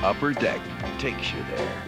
Upper Deck takes you there.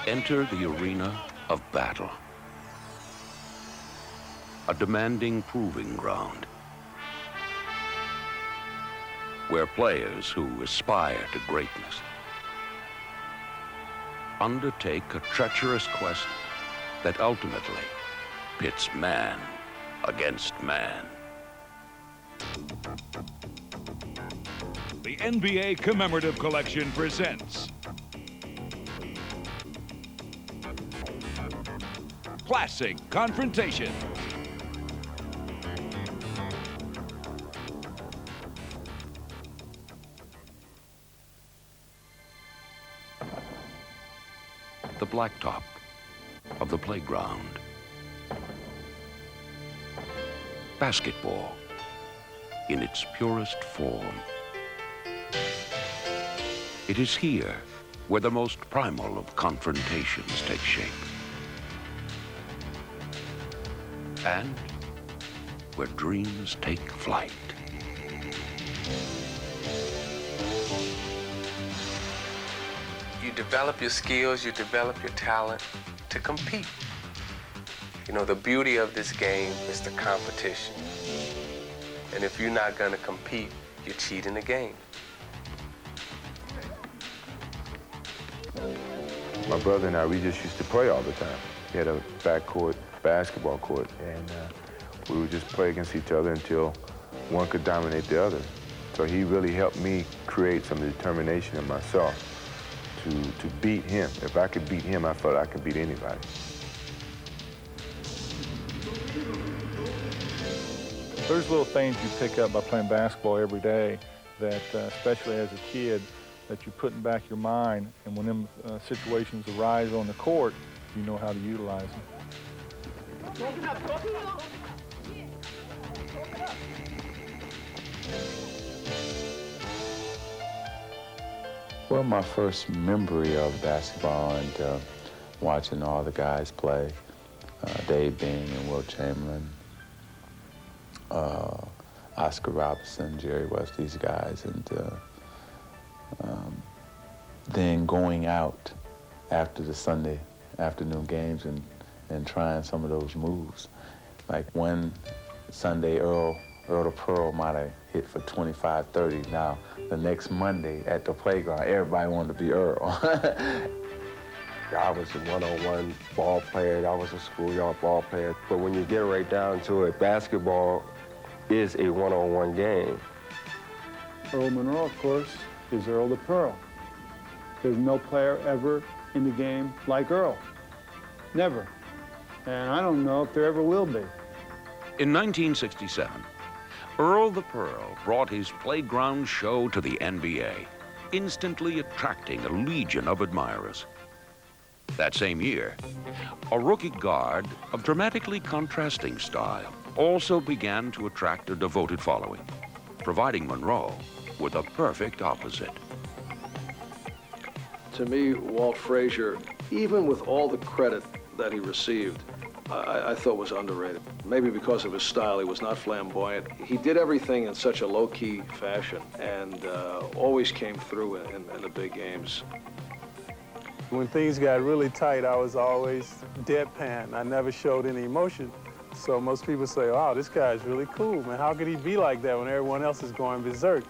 Enter the arena of battle. A demanding proving ground where players who aspire to greatness undertake a treacherous quest that ultimately pits man against man. The NBA Commemorative Collection presents Classic Confrontation. The blacktop of the playground. Basketball in its purest form. It is here where the most primal of confrontations take shape. And where dreams take flight. You develop your skills, you develop your talent to compete. You know, the beauty of this game is the competition. And if you're not gonna compete, you're cheating the game. My brother and I, we just used to play all the time. We had a backcourt basketball court, and we would just play against each other until one could dominate the other. So he really helped me create some determination in myself to beat him. If I could beat him, I felt I could beat anybody. There's little things you pick up by playing basketball every day that, especially as a kid, that you put in the back of your mind, and when them situations arise on the court, you know how to utilize them. Well, my first memory of basketball and watching all the guys play, Dave Bing and Wilt Chamberlain, Oscar Robertson, Jerry West, these guys, and then going out after the Sunday afternoon games and trying some of those moves. Like one Sunday, Earl the Pearl might have hit for 25, 30. Now, the next Monday at the playground, everybody wanted to be Earl. I was a one-on-one ball player. I was a schoolyard ball player. But when you get right down to it, basketball is a one-on-one game. Earl Monroe, of course, is Earl the Pearl. There's no player ever in the game like Earl. Never. And I don't know if there ever will be. In 1967, Earl the Pearl brought his playground show to the NBA, instantly attracting a legion of admirers. That same year, a rookie guard of dramatically contrasting style also began to attract a devoted following, providing Monroe with a perfect opposite. To me, Walt Frazier, even with all the credit that he received, I thought was underrated. Maybe because of his style, he was not flamboyant. He did everything in such a low-key fashion and always came through in the big games. When things got really tight, I was always deadpan. I never showed any emotion. So most people say, wow, this guy's really cool, man. How could he be like that when everyone else is going berserk?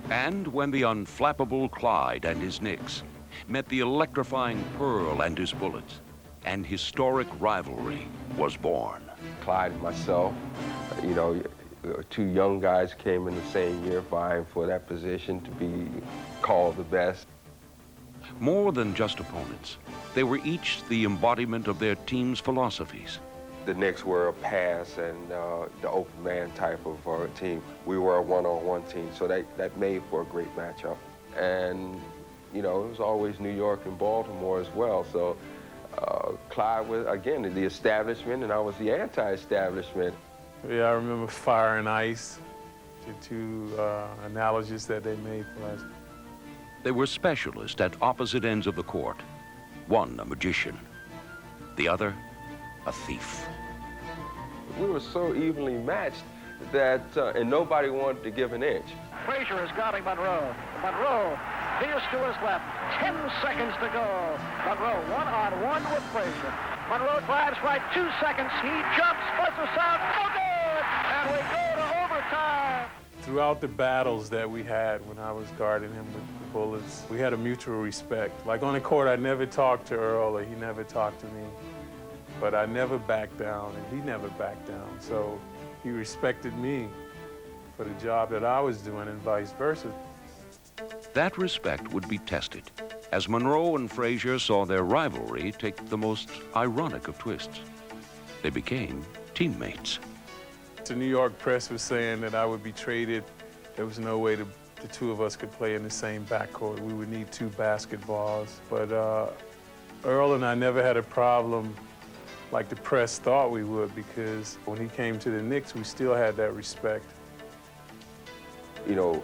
And when the unflappable Clyde and his Knicks met the electrifying Pearl and his Bullets, an historic rivalry was born. Clyde and myself, you know, two young guys came in the same year vying for that position to be called the best. More than just opponents, they were each the embodiment of their team's philosophies, the Knicks were a pass and the open man type of team. We were a one-on-one team, so that made for a great matchup. And, you know, it was always New York and Baltimore as well. So Clyde was, again, the establishment, and I was the anti-establishment. Yeah, I remember Fire and Ice, the two analogies that they made for us. They were specialists at opposite ends of the court. One a magician, the other a thief. We were so evenly matched that, and nobody wanted to give an inch. Frazier is guarding Monroe. Monroe veers to his left. 10 seconds to go. Monroe one-on-one with Frazier. Monroe drives right, 2 seconds. He jumps, buzzes out, no good! And we go to overtime. Throughout the battles that we had when I was guarding him with the Bullets, we had a mutual respect. Like on the court, I never talked to Earl, or he never talked to me. But I never backed down, and he never backed down. So he respected me for the job that I was doing, and vice versa. That respect would be tested as Monroe and Frazier saw their rivalry take the most ironic of twists. They became teammates. The New York press was saying that I would be traded. There was no way the two of us could play in the same backcourt. We would need 2 basketballs. But Earl and I never had a problem like the press thought we would, because when he came to the Knicks, we still had that respect. You know,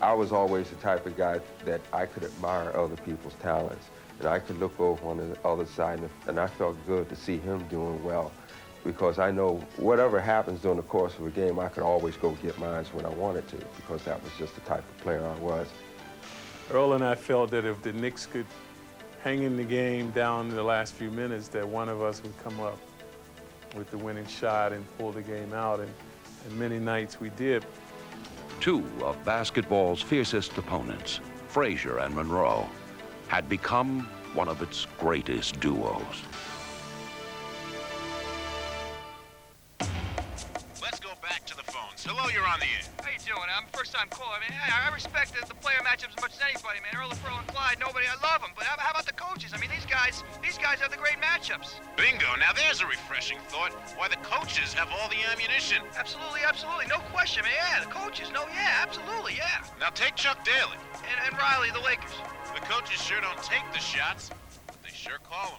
I was always the type of guy that I could admire other people's talents, and I could look over on the other side, and I felt good to see him doing well, because I know whatever happens during the course of a game, I could always go get mine when I wanted to, because that was just the type of player I was. Earl and I felt that if the Knicks could hang in the game down in the last few minutes, that one of us would come up with the winning shot and pull the game out, and many nights we did. 2 of basketball's fiercest opponents, Frazier and Monroe, had become one of its greatest duos. Let's go back to the phones. Hello, you're on the air. How you doing? I'm first-time caller. I mean, I respect the player matchups as much as anybody, man. Earl and Clyde, nobody, I love them. But how about the coaches? I mean, these guys have the great matchups. Bingo. Now there's a refreshing thought. Why the coaches have all the ammunition. Absolutely, absolutely. No question, man. Yeah, the coaches. No, yeah, absolutely, yeah. Now take Chuck Daly. And Riley, the Lakers. The coaches sure don't take the shots, but they sure call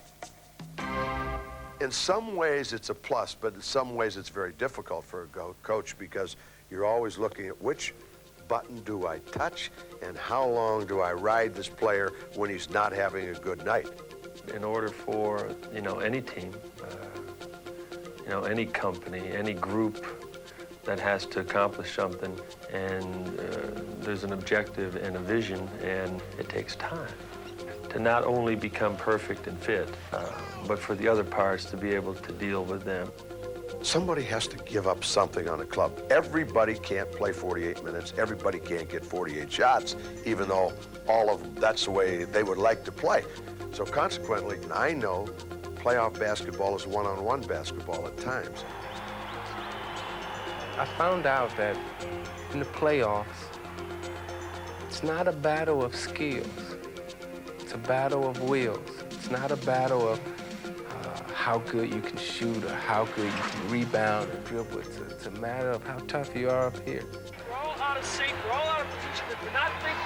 them. In some ways, it's a plus, but in some ways, it's very difficult for a coach, because you're always looking at which button do I touch and how long do I ride this player when he's not having a good night. In order for, you know, any team, you know, any company, any group that has to accomplish something, and there's an objective and a vision, and it takes time to not only become perfect and fit, but for the other parts to be able to deal with them. Somebody has to give up something on a club. Everybody can't play 48 minutes. Everybody can't get 48 shots, even though all of them, that's the way they would like to play. So consequently, I know playoff basketball is one-on-one basketball at times. I found out that in the playoffs, it's not a battle of skills. It's a battle of wills. It's not a battle of how good you can shoot or how good you can rebound or dribble. It's a matter of how tough you are up here. We're all out of sync. We're all out of position. We're not thinking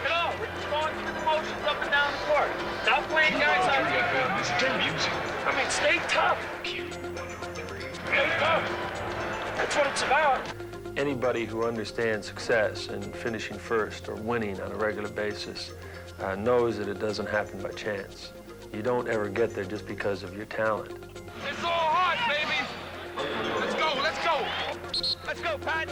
at all. We're just going through the motions up and down the court. Not playing guys out here. I mean, stay tough. Stay tough. That's what it's about. Anybody who understands success and finishing first or winning on a regular basis knows that it doesn't happen by chance. You don't ever get there just because of your talent. It's all heart, baby. Let's go, let's go. Let's go, Pat.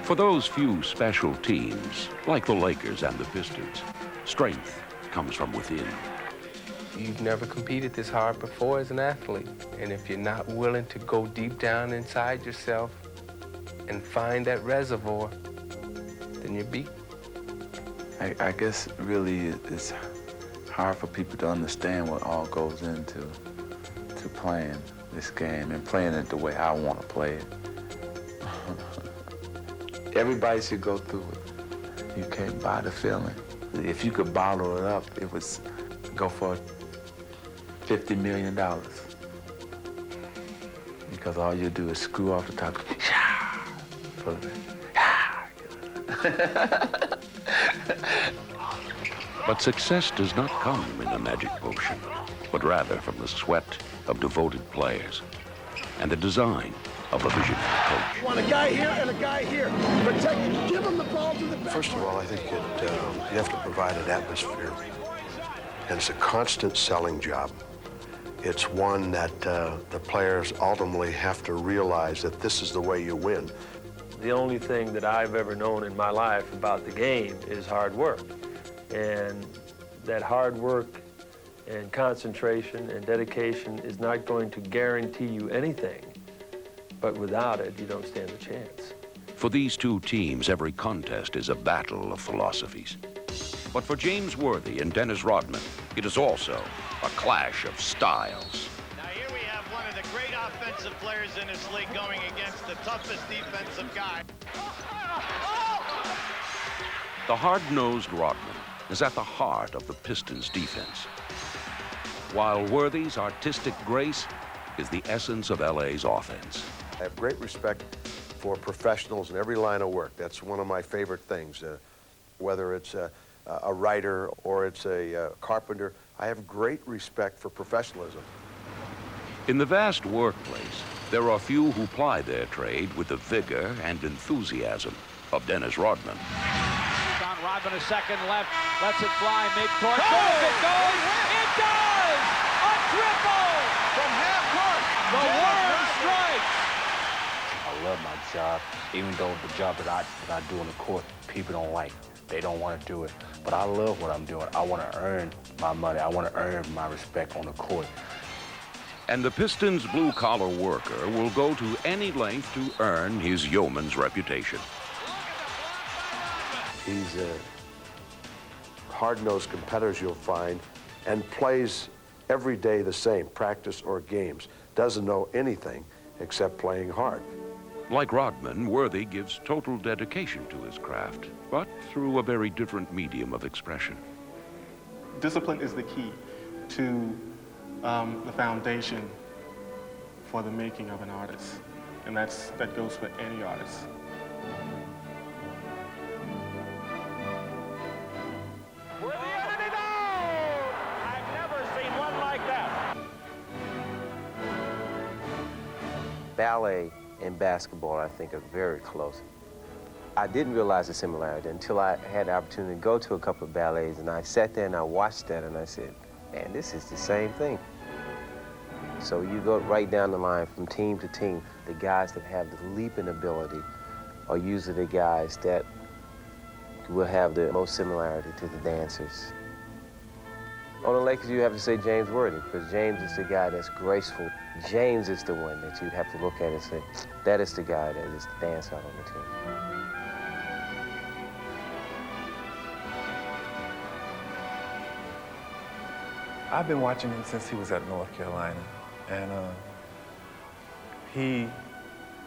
For those few special teams, like the Lakers and the Pistons, strength comes from within. You've never competed this hard before as an athlete. And if you're not willing to go deep down inside yourself and find that reservoir, then you're beat. I guess really it's hard for people to understand what all goes into playing this game and playing it the way I want to play it. Everybody should go through it. You can't buy the feeling. If you could bottle it up, it would go for $50 million. because all you do is screw off the top. But success does not come in a magic potion, but rather from the sweat of devoted players and the design of a visionary coach. Want a guy here and a guy here. Protect him. Give him the ball to the back. First of all, I think you have to provide an atmosphere. And it's a constant selling job. It's one that the players ultimately have to realize that this is the way you win. The only thing that I've ever known in my life about the game is hard work. And that hard work and concentration and dedication is not going to guarantee you anything. But without it, you don't stand a chance. For these two teams, every contest is a battle of philosophies. But for James Worthy and Dennis Rodman, it is also a clash of styles. Now here we have one of the great offensive players in this league going against the toughest defensive guy. The hard-nosed Rodman is at the heart of the Pistons' defense, while Worthy's artistic grace is the essence of LA's offense. I have great respect for professionals in every line of work. That's one of my favorite things. Whether it's a writer or it's a carpenter, I have great respect for professionalism. In the vast workplace, there are few who ply their trade with the vigor and enthusiasm of Dennis Rodman. On Rodman, a second left, lets it fly mid-court. Goes, it goes! It does! A triple! From half-court! The worm strikes! I love my job, even though the job that I do on the court, people don't like. They don't want to do it. But I love what I'm doing. I want to earn my money. I want to earn my respect on the court. And the Pistons' blue-collar worker will go to any length to earn his yeoman's reputation. He's a hard-nosed competitor you'll find and plays every day the same, practice or games. Doesn't know anything except playing hard. Like Rodman, Worthy gives total dedication to his craft, but through a very different medium of expression. Discipline is the key to the foundation for the making of an artist, and that goes for any artist. Worthy ended it out! I've never seen one like that. Ballet and basketball, I think, are very close. I didn't realize the similarity until I had the opportunity to go to a couple of ballets, and I sat there and I watched that and I said, man, this is the same thing. So you go right down the line from team to team. The guys that have the leaping ability are usually the guys that will have the most similarity to the dancers. On the Lakers, you have to say James Worthy, because James is the guy that's graceful. James is the one that you have to look at and say, that is the guy that is the dancer on the team. I've been watching him since he was at North Carolina, and he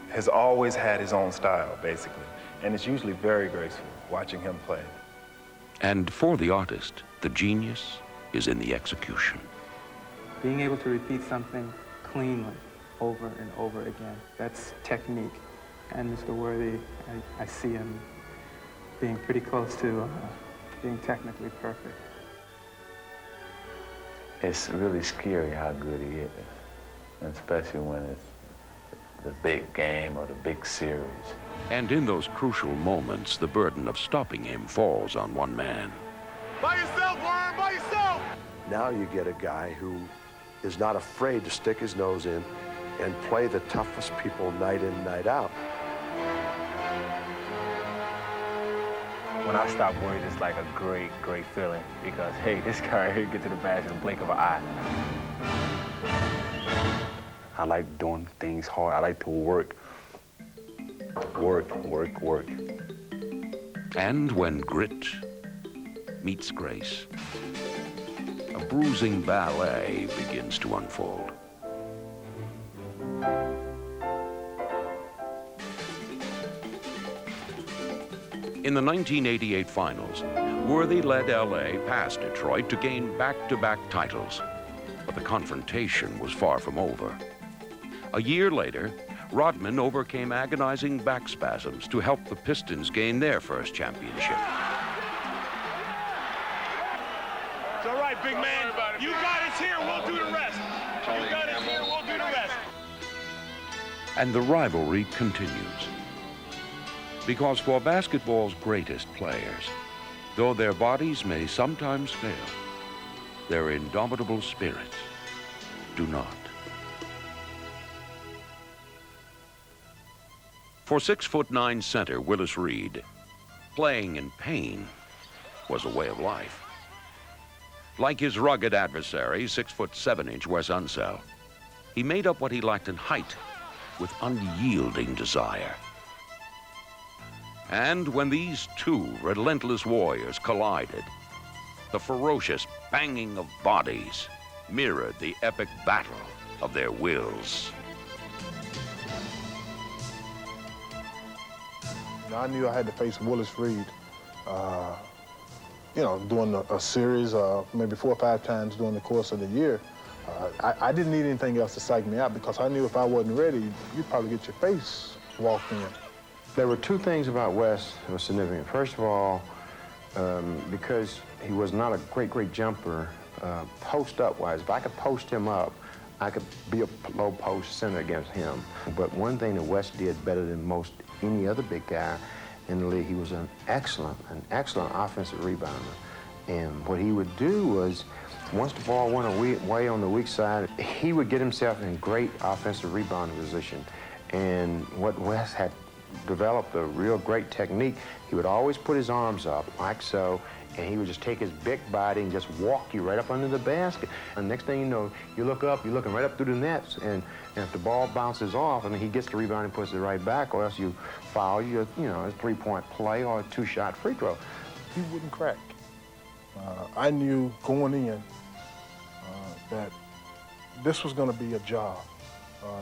has always had his own style, basically, and it's usually very graceful watching him play. And for the artist, the genius is in the execution. Being able to repeat something cleanly over and over again, that's technique. And Mr. Worthy, I see him being pretty close to being technically perfect. It's really scary how good he is, and especially when it's the big game or the big series. And in those crucial moments, the burden of stopping him falls on one man. By yourself, Worm, by yourself! Now you get a guy who is not afraid to stick his nose in and play the toughest people night in, night out. When I stop worrying, it's like a great, great feeling because, hey, this guy right here get to the basket in the blink of an eye. I like doing things hard. I like to work. Work. And when grit meets grace, a bruising ballet begins to unfold. In the 1988 finals, Worthy led LA past Detroit to gain back-to-back titles. But the confrontation was far from over. A year later, Rodman overcame agonizing back spasms to help the Pistons gain their first championship. It's all right, big man. You got us here, we'll do the rest. You got us here, we'll do the rest. And the rivalry continues. Because for basketball's greatest players, though their bodies may sometimes fail, their indomitable spirits do not. For 6'9" center Willis Reed, playing in pain was a way of life. Like his rugged adversary, 6'7" Wes Unseld, he made up what he lacked in height with unyielding desire. And when these two relentless warriors collided, the ferocious banging of bodies mirrored the epic battle of their wills. I knew I had to face Willis Reed, doing a series, maybe 4 or 5 times during the course of the year. I didn't need anything else to psych me out because I knew if I wasn't ready, you'd probably get your face walked in. There were 2 things about Wes that were significant. First of all, because he was not a great jumper, post-up wise, if I could post him up, I could be a low post center against him. But one thing that Wes did better than most any other big guy in the league, he was an excellent offensive rebounder. And what he would do was, once the ball went away on the weak side, he would get himself in great offensive rebounding position. And what Wes had developed a real great technique, he would always put his arms up like so, and he would just take his big body and just walk you right up under the basket. And next thing you know, you look up, you're looking right up through the nets, and if the ball bounces off, I mean, he gets the rebound and puts it right back, or else you foul, a 3-point play or a 2-shot free throw. He wouldn't crack. I knew going in that this was going to be a job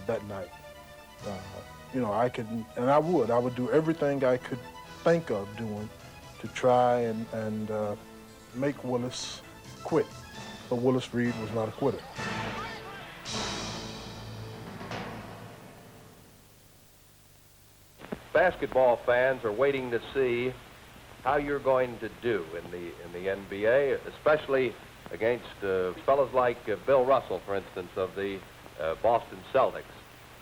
that night. I would do everything I could think of doing to try and make Willis quit. But Willis Reed was not a quitter. Basketball fans are waiting to see how you're going to do in the NBA, especially against fellas like Bill Russell, for instance, of the Boston Celtics.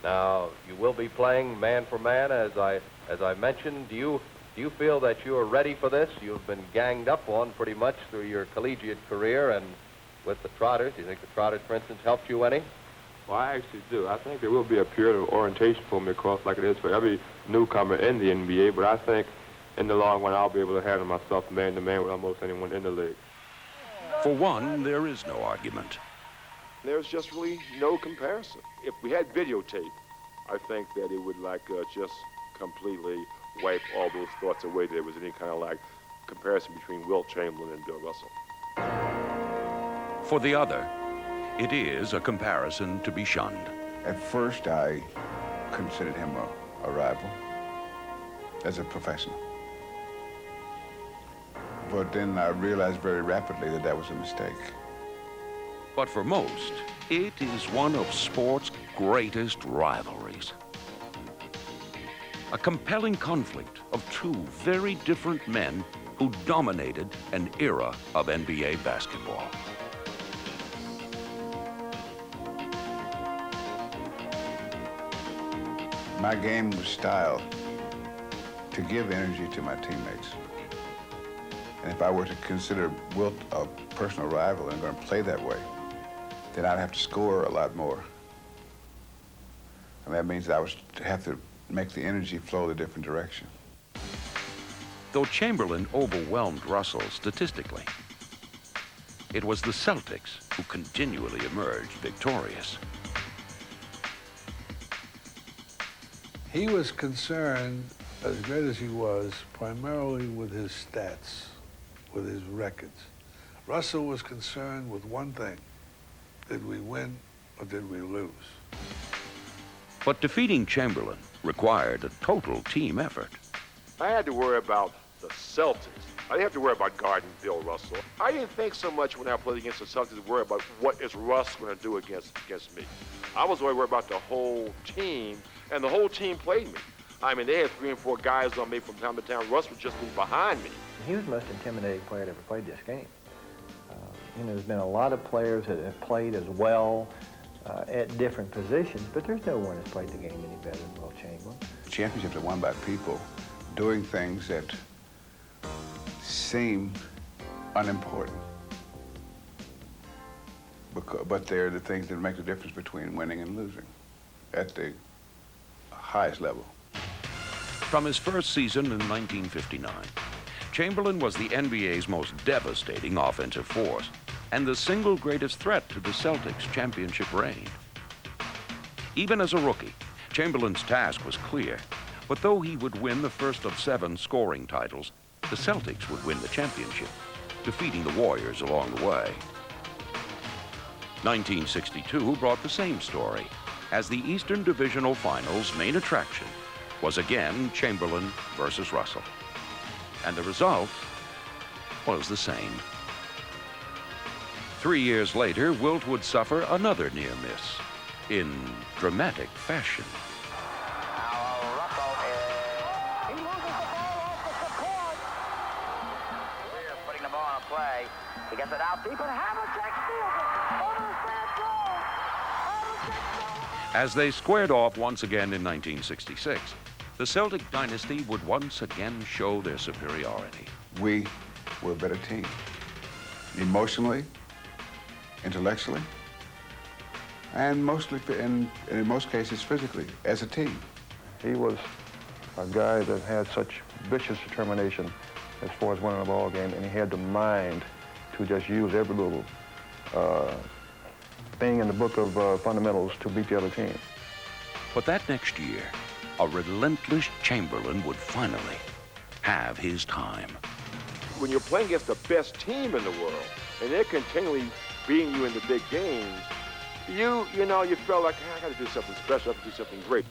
Now, you will be playing man for man, as I mentioned. Do you feel that you are ready for this? You've been ganged up on pretty much through your collegiate career, and with the Trotters, do you think the Trotters, for instance, helped you any? Well, I actually do. I think there will be a period of orientation for me, of course, like it is for every newcomer in the NBA, but I think in the long run I'll be able to handle myself man-to-man with almost anyone in the league. For one, there is no argument. There's just really no comparison. If we had videotape, I think that it would just completely wipe all those thoughts away. There was any kind of comparison between Wilt Chamberlain and Bill Russell. For the other, it is a comparison to be shunned. At first, I considered him a rival as a professional. But then I realized very rapidly that that was a mistake. But for most, it is one of sport's greatest rivalries. A compelling conflict of 2 very different men who dominated an era of NBA basketball. My game was styled to give energy to my teammates. And if I were to consider Wilt a personal rival and going to play that way, then I'd have to score a lot more. And that means I would have to make the energy flow a different direction. Though Chamberlain overwhelmed Russell statistically, it was the Celtics who continually emerged victorious. He was concerned, as great as he was, primarily with his stats, with his records. Russell was concerned with one thing: did we win or did we lose? But defeating Chamberlain required a total team effort. I had to worry about the Celtics. I didn't have to worry about guarding Bill Russell. I didn't think so much when I played against the Celtics, worry about what is Russ going to do against me. I was worried about the whole team, and the whole team played me. I mean, they had 3 and 4 guys on me from time to time. Russ would just be behind me. He was the most intimidating player that ever played this game. There's been a lot of players that have played as well at different positions, but there's no one that's played the game any better than Wilt Chamberlain. Championships are won by people doing things that seem unimportant, but they're the things that make the difference between winning and losing at the highest level. From his first season in 1959, Chamberlain was the NBA's most devastating offensive force and the single greatest threat to the Celtics' championship reign. Even as a rookie, Chamberlain's task was clear, but though he would win the first of 7 scoring titles, the Celtics would win the championship, defeating the Warriors along the way. 1962 brought the same story, as the Eastern Divisional Finals' main attraction was again Chamberlain versus Russell. And the result was the same. 3 years later, Wilt would suffer another near miss in dramatic fashion. Putting the ball on a play. He gets it out deep, and Havlicek steals it. Over the fence goal. As they squared off once again in 1966, the Celtic dynasty would once again show their superiority. We were a better team, emotionally, intellectually, and mostly, in most cases, physically, as a team. He was a guy that had such vicious determination as far as winning a ball game, and he had the mind to just use every little thing in the book of fundamentals to beat the other team. But that next year, a relentless Chamberlain would finally have his time. When you're playing against the best team in the world, and they're continually beating you in the big games, you felt like, I got to do something special, I have to do something great.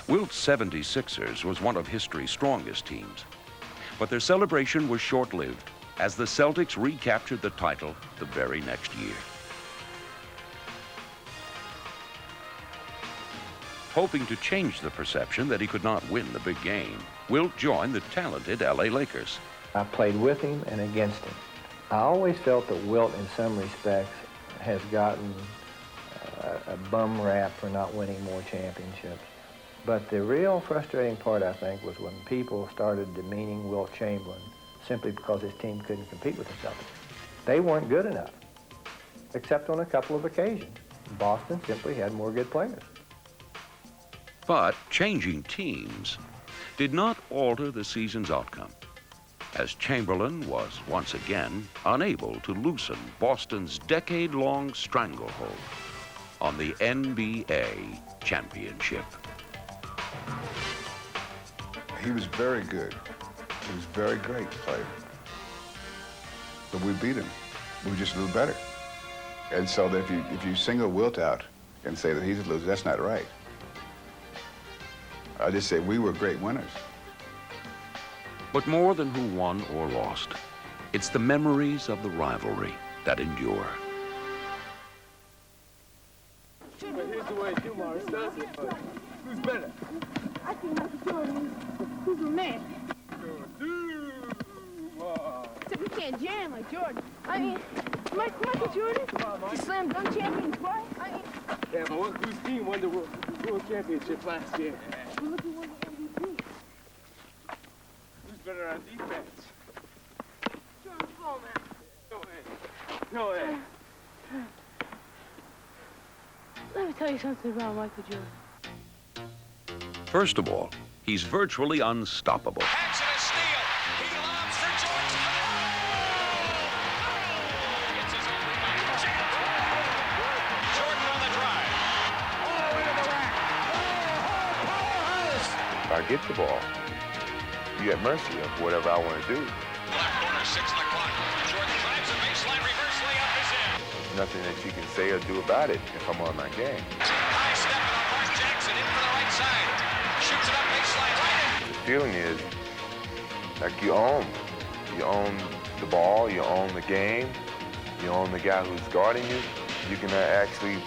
Wilt's 76ers was one of history's strongest teams. But their celebration was short-lived as the Celtics recaptured the title the very next year. Hoping to change the perception that he could not win the big game, Wilt joined the talented LA Lakers. I played with him and against him. I always felt that Wilt, in some respects, has gotten a bum rap for not winning more championships. But the real frustrating part, I think, was when people started demeaning Wilt Chamberlain simply because his team couldn't compete with the Celtics. They weren't good enough, except on a couple of occasions. Boston simply had more good players. But changing teams did not alter the season's outcome, as Chamberlain was once again unable to loosen Boston's decade-long stranglehold on the NBA championship. He was very good. He was very great player. But we beat him. We were just a little better. And so that if you single Wilt out and say that he's a loser, that's not right. I just say we were great winners. But more than who won or lost, it's the memories of the rivalry that endure. But here's the way Dumars does it. Who's better? I think Michael Jordan is Who's the man? Except we can't jam like Jordan. I mean, Michael Jordan, the slam dunk champion twice. Yeah, but whose team won the world championship last year? We're looking for the MVP. Who's better on defense? Jordan's ball, man. Go ahead. Let me tell you something about Michael Jordan. First of all, he's virtually unstoppable. If I get the ball, you at mercy of whatever I want to do. Left corner, 6 on the clock. Jordan drives a baseline, reverse layup is in. There's nothing that you can say or do about it if I'm on my game. High step on Mark Jackson in for the right side. Shoots it up baseline right in. The feeling is like you own. You own the ball, you own the game, you own the guy who's guarding you. You can actually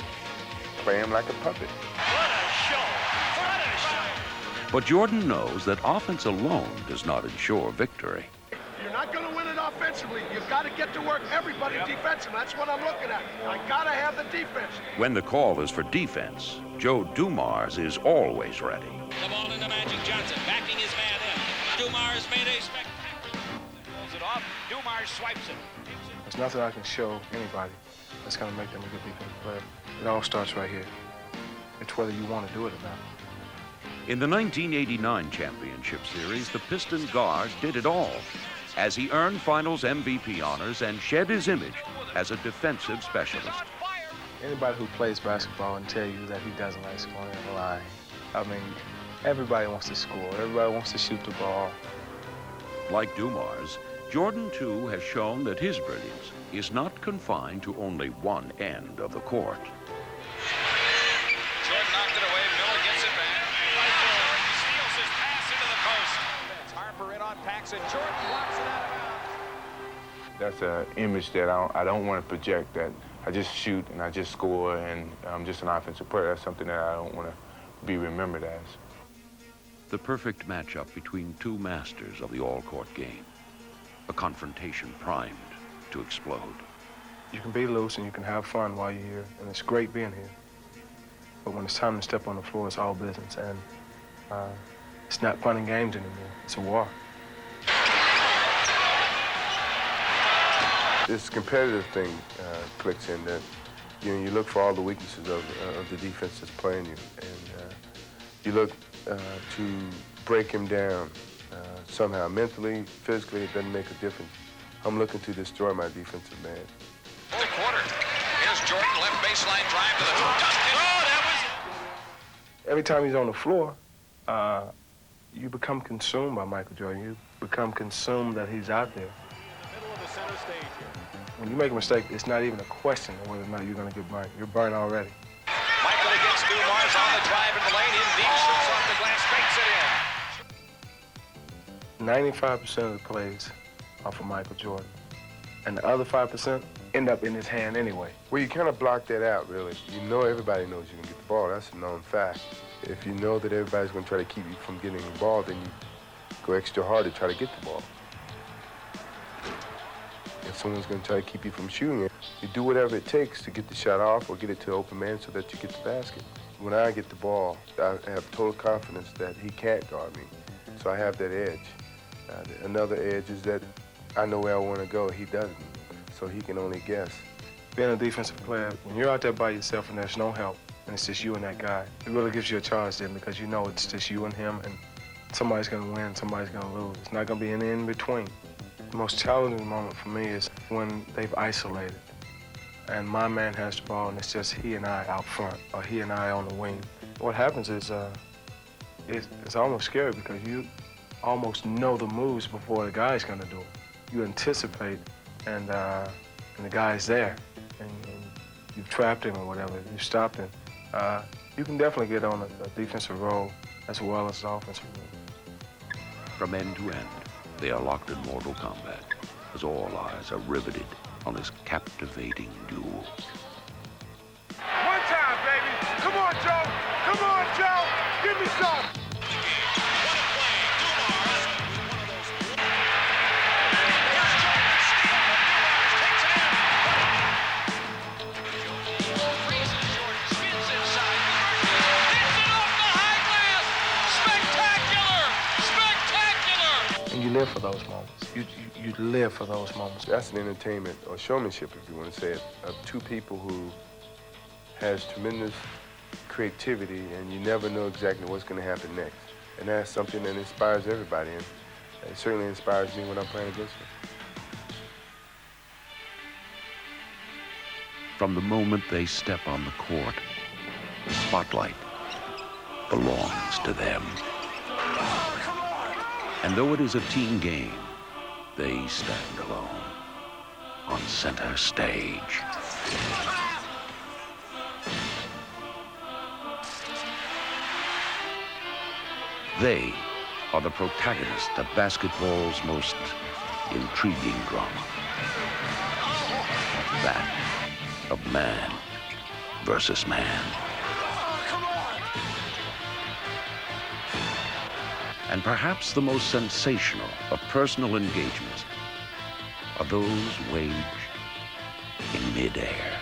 play him like a puppet. But Jordan knows that offense alone does not ensure victory. You're not going to win it offensively. You've got to get to work everybody defensively. That's what I'm looking at. I got to have the defense. When the call is for defense, Joe Dumars is always ready. The ball into Magic Johnson, backing his man in. Dumars made a spectacular. Pulls it off. Dumars swipes it. There's nothing I can show anybody that's going to make them a good defensive player. It all starts right here. It's whether you want to do it or not. In the 1989 championship series, the Piston guard did it all as he earned finals MVP honors and shed his image as a defensive specialist. Anybody who plays basketball and tell you that he doesn't like scoring is lying. I mean, everybody wants to score. Everybody wants to shoot the ball. Like Dumars, Jordan, too, has shown that his brilliance is not confined to only one end of the court. Jordan knocked it away. Miller gets it back. Jordan steals his pass into the post. Harper in on Paxson. Jordan blocks it out of bounds. That's an image that I don't want to project, that I just shoot and I just score and I'm just an offensive player. That's something that I don't want to be remembered as. The perfect matchup between two masters of the all-court game. A confrontation primed to explode. You can be loose and you can have fun while you're here, and it's great being here. But when it's time to step on the floor, it's all business, and it's not fun and games anymore. It's a war. This competitive thing clicks in that you look for all the weaknesses of the defense that's playing you, and you look to break him down somehow, mentally, physically. It doesn't make a difference. I'm looking to destroy my defensive man. The quarter. Here's Jordan, left baseline drive to the hoop. Dustin. Oh, that was... Every time he's on the floor, you become consumed by Michael Jordan. You become consumed that he's out there. Middle of the center stage here. When you make a mistake, it's not even a question of whether or not you're going to get burned. You're burned already. Michael against Dumars on the drive in the lane. In deep, shoots off the glass, fakes it in. 95% of the plays are for Michael Jordan. And the other 5% end up in his hand anyway. Well, you kind of block that out, really. You know everybody knows you can get the ball. That's a known fact. If you know that everybody's going to try to keep you from getting the ball, then you go extra hard to try to get the ball. If someone's going to try to keep you from shooting it, you do whatever it takes to get the shot off or get it to an open man so that you get the basket. When I get the ball, I have total confidence that he can't guard me, so I have that edge. Another edge is that I know where I want to go. He doesn't, so he can only guess. Being a defensive player, when you're out there by yourself and there's no help, and it's just you and that guy, it really gives you a charge then, because you know it's just you and him, and somebody's going to win, somebody's going to lose. It's not going to be any in between. The most challenging moment for me is when they've isolated, and my man has the ball, and it's just he and I out front, or he and I on the wing. What happens is it's almost scary, because you almost know the moves before the guy's going to do it. You anticipate, and the guy's there, and you've trapped him or whatever, you've stopped him. You can definitely get on a defensive role as well as an offensive role. From end to end, they are locked in mortal combat as all eyes are riveted on this captivating duel. One time, baby. Come on, Joe. Come on, Joe. Give me some. You live for those moments. You live for those moments. That's an entertainment or showmanship, if you want to say it, of two people who has tremendous creativity, and you never know exactly what's going to happen next. And that's something that inspires everybody, and it certainly inspires me when I'm playing against them. From the moment they step on the court, the spotlight belongs to them. And though it is a team game, they stand alone on center stage. They are the protagonists of basketball's most intriguing drama. That of man versus man. And perhaps the most sensational of personal engagements are those waged in midair.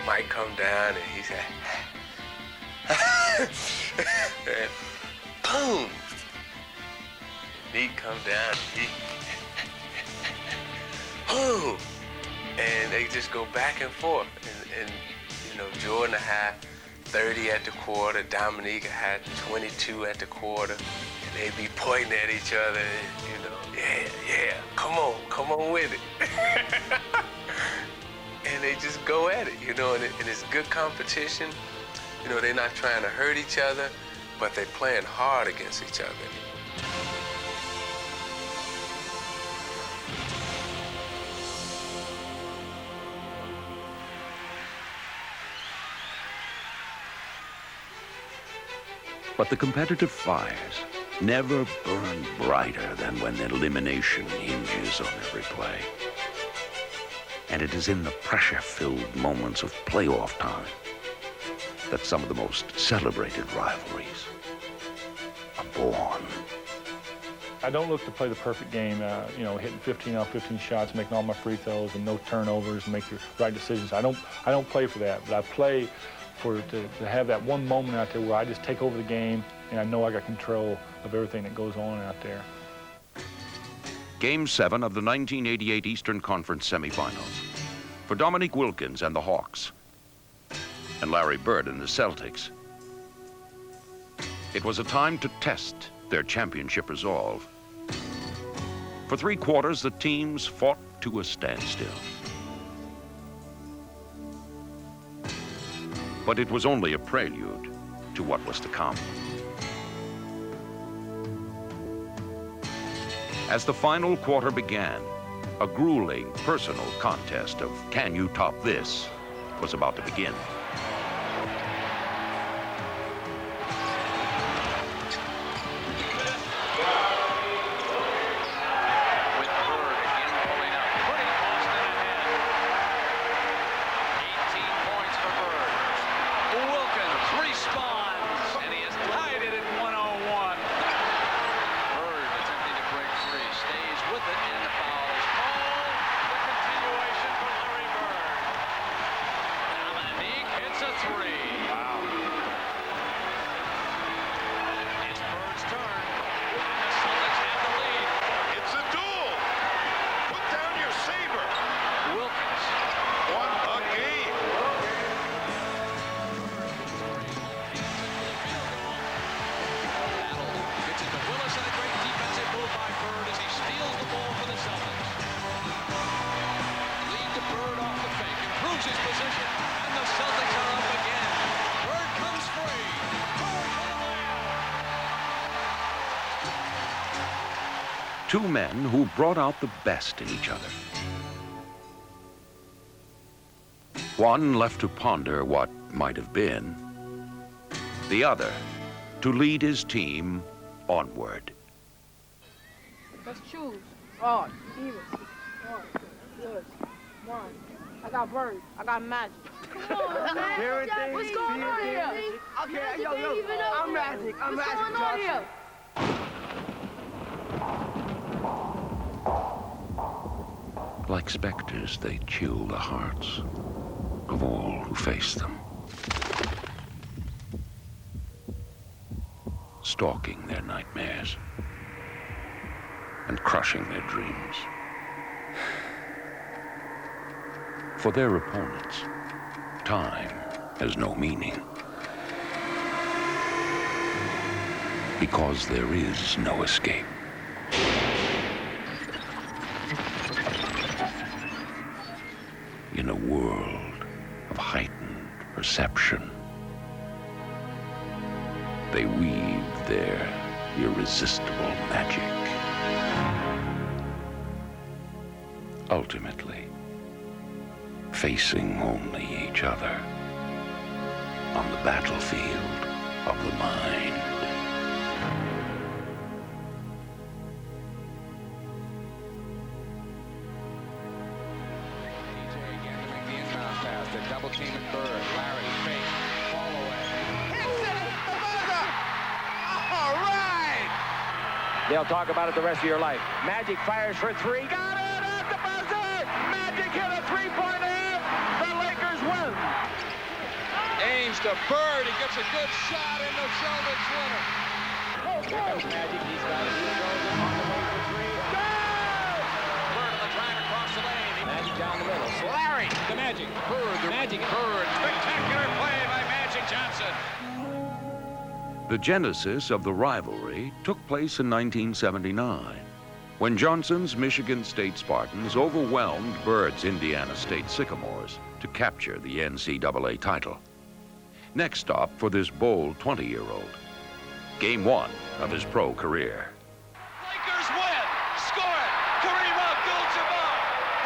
Might come down and he said, and boom. He come down, boom. And they just go back and forth. And you know, Jordan had 30 at the quarter, Dominique had 22 at the quarter. And they be pointing at each other, you know, yeah, come on with it. And they just go at it, you know, and it's good competition. You know, they're not trying to hurt each other, but they're playing hard against each other. But the competitive fires never burn brighter than when elimination hinges on every play. And it is in the pressure-filled moments of playoff time that some of the most celebrated rivalries are born. I don't look to play the perfect game, you know, hitting 15 out of 15 shots, making all my free throws and no turnovers, and make the right decisions. I don't play for that, but I play to have that one moment out there where I just take over the game and I know I got control of everything that goes on out there. Game 7 of the 1988 Eastern Conference semifinals. For Dominique Wilkins and the Hawks, and Larry Bird and the Celtics, it was a time to test their championship resolve. For 3 quarters, the teams fought to a standstill. But it was only a prelude to what was to come. As the final quarter began, a grueling personal contest of can you top this was about to begin. Two men who brought out the best in each other. One left to ponder what might have been, the other to lead his team onward. Let's choose. Odd, even, odd, good, one. I got Bird. I got Magic. Come on, man. What's going on here? Okay, yo, I'm Magic. I'm Magic. What's going on here? Like specters, they chill the hearts of all who face them, stalking their nightmares and crushing their dreams. For their opponents, time has no meaning, because there is no escape. In a world of heightened perception, they weave their irresistible magic. Ultimately, facing only each other on the battlefield of the mind. Double team at third. Larry, fake, fall away. Hits it! The buzzer! All right! They'll talk about it the rest of your life. Magic fires for three. Got it at the buzzer! Magic hit a three-pointer. The Lakers win. Aims to Bird. He gets a good shot in the Celtics winner. Here comes Magic. He's got it. He goes on the way for three. Good! Bird on the track across the lane. Magic down the middle. Larry, the Magic. Bird, the Magic. Bird. Spectacular play by Magic Johnson. The genesis of the rivalry took place in 1979, when Johnson's Michigan State Spartans overwhelmed Bird's Indiana State Sycamores to capture the NCAA title. Next stop for this bold 20-year-old, Game 1 of his pro career. Lakers win. Score it. Kareem Abdul-Jabbar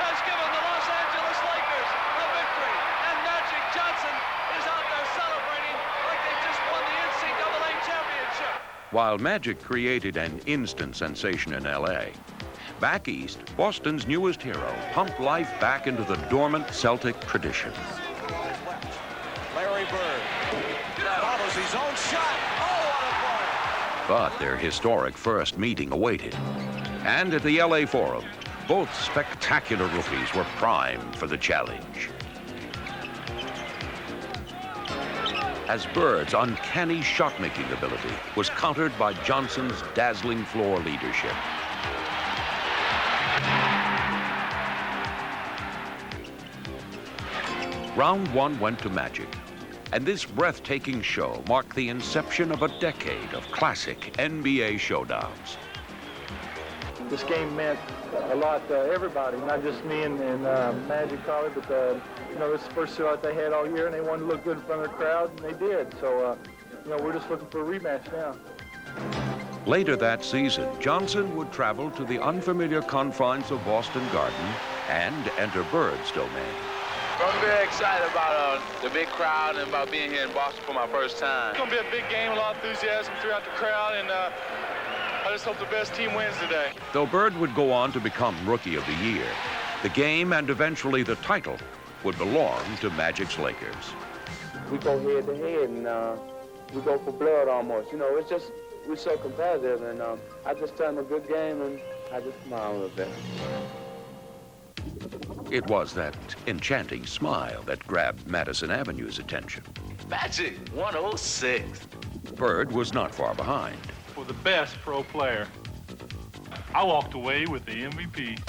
has given the Los Angeles Lakers a victory, and Magic Johnson is out there celebrating like they just won the NCAA championship. While Magic created an instant sensation in L.A., back east, Boston's newest hero pumped life back into the dormant Celtic tradition. Larry Bird. Follows his own shot. Oh, what a play. But their historic first meeting awaited. And at the L.A. Forum, both spectacular rookies were primed for the challenge. As Bird's uncanny shot-making ability was countered by Johnson's dazzling floor leadership. Round 1 went to Magic, and this breathtaking show marked the inception of a decade of classic NBA showdowns. This game meant a lot to everybody, not just me and Magic probably, but you know, this is the first shot they had all year, and they wanted to look good in front of the crowd, and they did. So, you know, we're just looking for a rematch now. Later that season, Johnson would travel to the unfamiliar confines of Boston Garden and enter Bird's domain. I'm very excited about the big crowd and about being here in Boston for my first time. It's going to be a big game, a lot of enthusiasm throughout the crowd, and I just hope the best team wins today. Though Bird would go on to become Rookie of the Year, the game and eventually the title would belong to Magic's Lakers. We go head to head, and we go for blood almost. You know, it's just, we're so competitive, and I just turned a good game, and I just smile a little bit. It was that enchanting smile that grabbed Madison Avenue's attention. Magic 106. Bird was not far behind. For the best pro player, I walked away with the MVP.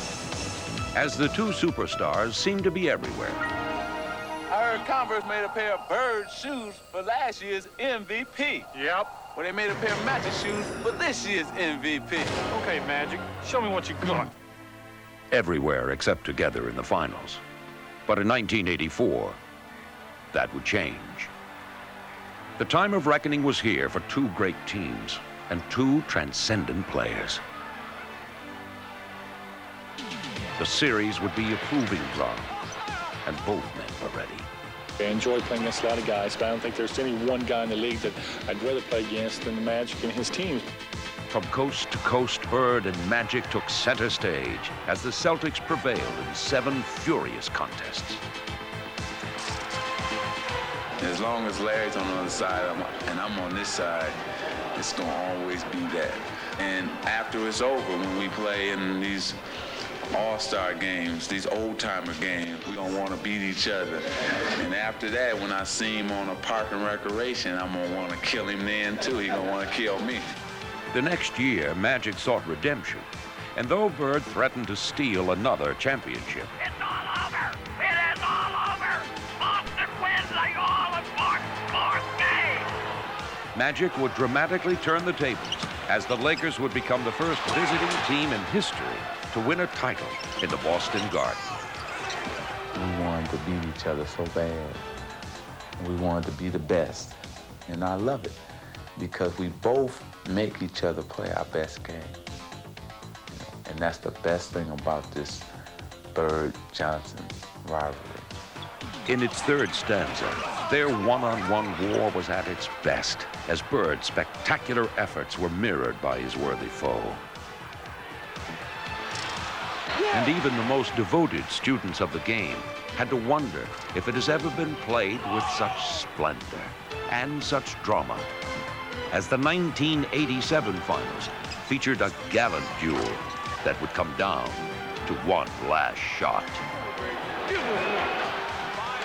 As the two superstars seemed to be everywhere. I heard Converse made a pair of Bird shoes for last year's MVP. Yep. Well, they made a pair of Magic shoes for this year's MVP. Okay, Magic, show me what you got. Everywhere except together in the finals. But in 1984, that would change. The time of reckoning was here for two great teams and two transcendent players. The series would be a proving ground, and both men were ready. I enjoy playing against a lot of guys, but I don't think there's any one guy in the league that I'd rather play against than the Magic and his team. From coast to coast, Bird and Magic took center stage as the Celtics prevailed in 7 furious contests. As long as Larry's on the other side and I'm on this side, it's going to always be that. And after it's over, when we play in these all-star games, these old-timer games, we're going to want to beat each other. And after that, when I see him on a park and recreation, I'm going to want to kill him then, too. He's going to want to kill me. The next year, Magic sought redemption, and though Bird threatened to steal another championship, It's all over. It is all over. Boston wins the all-important fourth game. Magic would dramatically turn the tables as the Lakers would become the first visiting team in history to win a title in the Boston Garden. We wanted to beat each other so bad. We wanted to be the best, and I love it. because we both make each other play our best game. And that's the best thing about this Bird-Johnson rivalry. In its third stanza, their one-on-one war was at its best, as Bird's spectacular efforts were mirrored by his worthy foe. And even the most devoted students of the game had to wonder if it has ever been played with such splendor and such drama, as the 1987 finals featured a gallant duel that would come down to one last shot. 5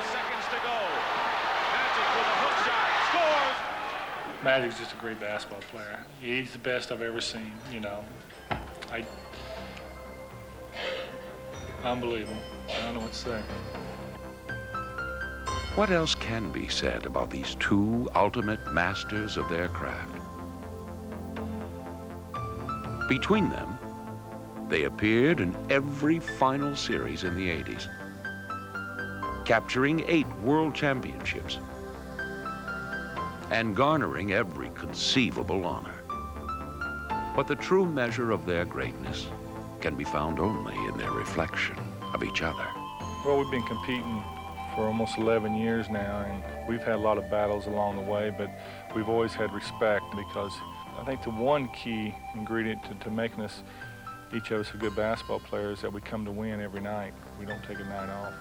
seconds to go. Magic with a hook shot. Scores! Magic's just a great basketball player. He's the best I've ever seen, you know. Unbelievable. I don't know what to say. What else can be said about these two ultimate masters of their craft? Between them, they appeared in every final series in the 80s, capturing 8 world championships and garnering every conceivable honor. But the true measure of their greatness can be found only in their reflection of each other. Well, we've been competing for almost 11 years now, and we've had a lot of battles along the way, but we've always had respect, because I think the one key ingredient to making us, each of us, a good basketball player is that we come to win every night. We don't take a night off.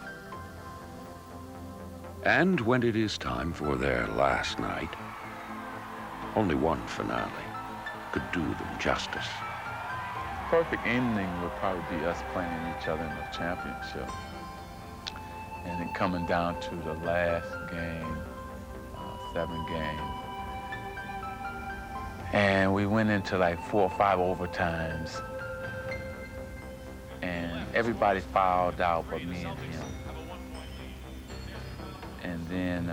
And when it is time for their last night, only one finale could do them justice. Perfect ending would probably be us playing each other in the championship. And then coming down to the last game, 7 games. And we went into like 4 or 5 overtimes. And everybody fouled out but me and him. And then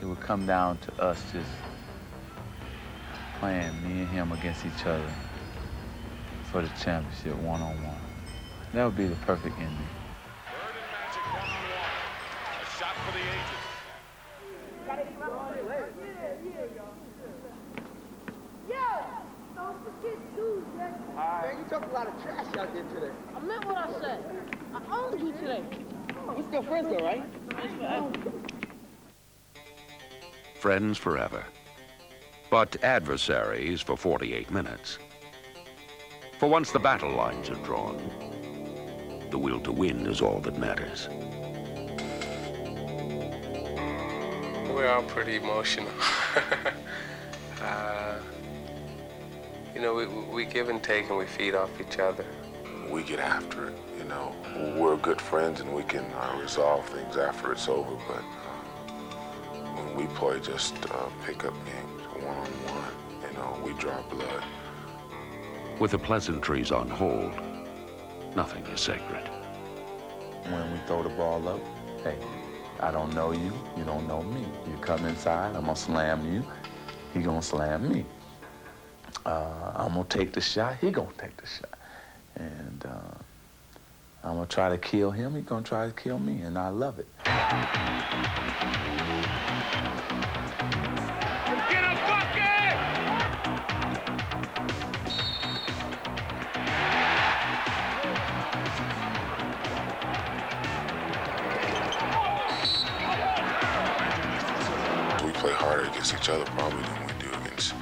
it would come down to us just playing, me and him against each other for the championship one-on-one. That would be the perfect ending. A shot for the ages. Man, you talked a lot of trash out there today. I meant what I said. I owned you today. We're still friends though, right? Friends forever, but adversaries for 48 minutes. For once the battle lines are drawn, the will to win is all that matters. We're all pretty emotional. You know, we give and take and we feed off each other. We get after it, you know. We're good friends and we can resolve things after it's over, but when we play just pickup games, one-on-one, you know, we draw blood. With the pleasantries on hold, nothing is sacred. When we throw the ball up, hey, I don't know you, you don't know me. You come inside, I'm gonna slam you, he gonna slam me. I'm gonna take the shot, he gonna take the shot. And I'm gonna try to kill him, he gonna try to kill me, and I love it. Get a bucket! We play harder against each other probably than we do against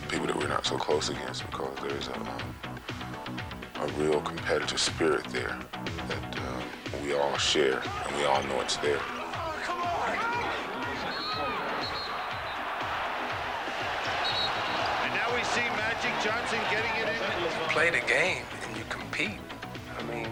people that we're not so close against, because there's a real competitive spirit there that we all share, and we all know it's there. And now we see Magic Johnson getting it in. You play the game and you compete. I mean,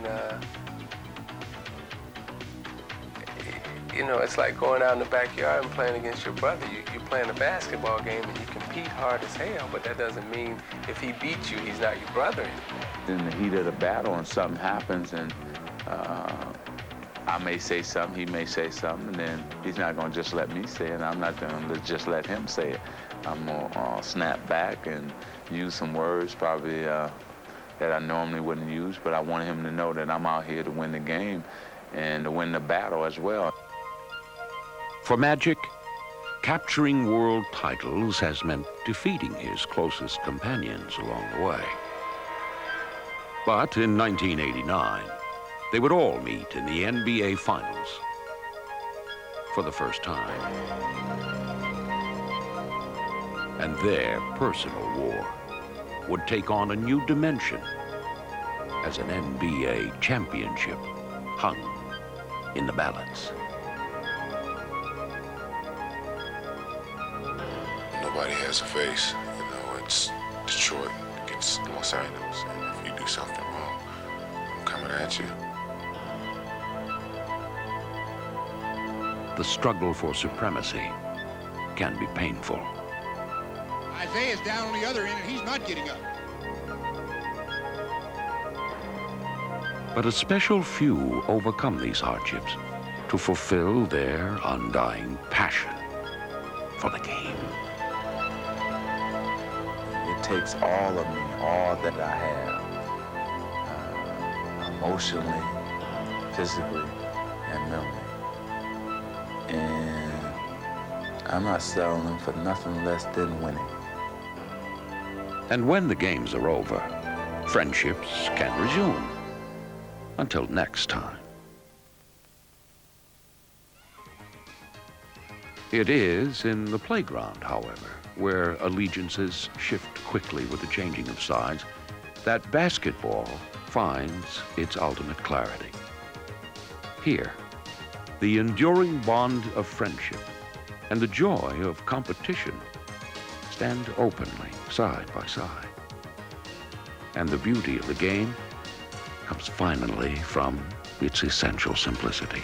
you know, it's like going out in the backyard and playing against your brother. You're playing a basketball game and you compete hard as hell, but that doesn't mean if he beats you, he's not your brother anymore. In the heat of the battle and something happens and I may say something, he may say something, and then he's not gonna just let me say it, I'm not gonna just let him say it. I'm gonna snap back and use some words probably that I normally wouldn't use, but I want him to know that I'm out here to win the game and to win the battle as well. For Magic, capturing world titles has meant defeating his closest companions along the way. But in 1989, they would all meet in the NBA Finals for the first time. And their personal war would take on a new dimension as an NBA championship hung in the balance. Nobody has a face. You know, it's Detroit against Los Angeles. And if you do something wrong, I'm coming at you. The struggle for supremacy can be painful. Isaiah's down on the other end, and he's not getting up. But a special few overcome these hardships to fulfill their undying passion for the game. It takes all of me, all that I have, emotionally, physically, and mentally. And I'm not settling for nothing less than winning. And when the games are over, friendships can resume. Until next time. It is in the playground, however, where allegiances shift quickly with the changing of sides, that basketball finds its ultimate clarity. Here, the enduring bond of friendship and the joy of competition stand openly side by side. And the beauty of the game comes finally from its essential simplicity.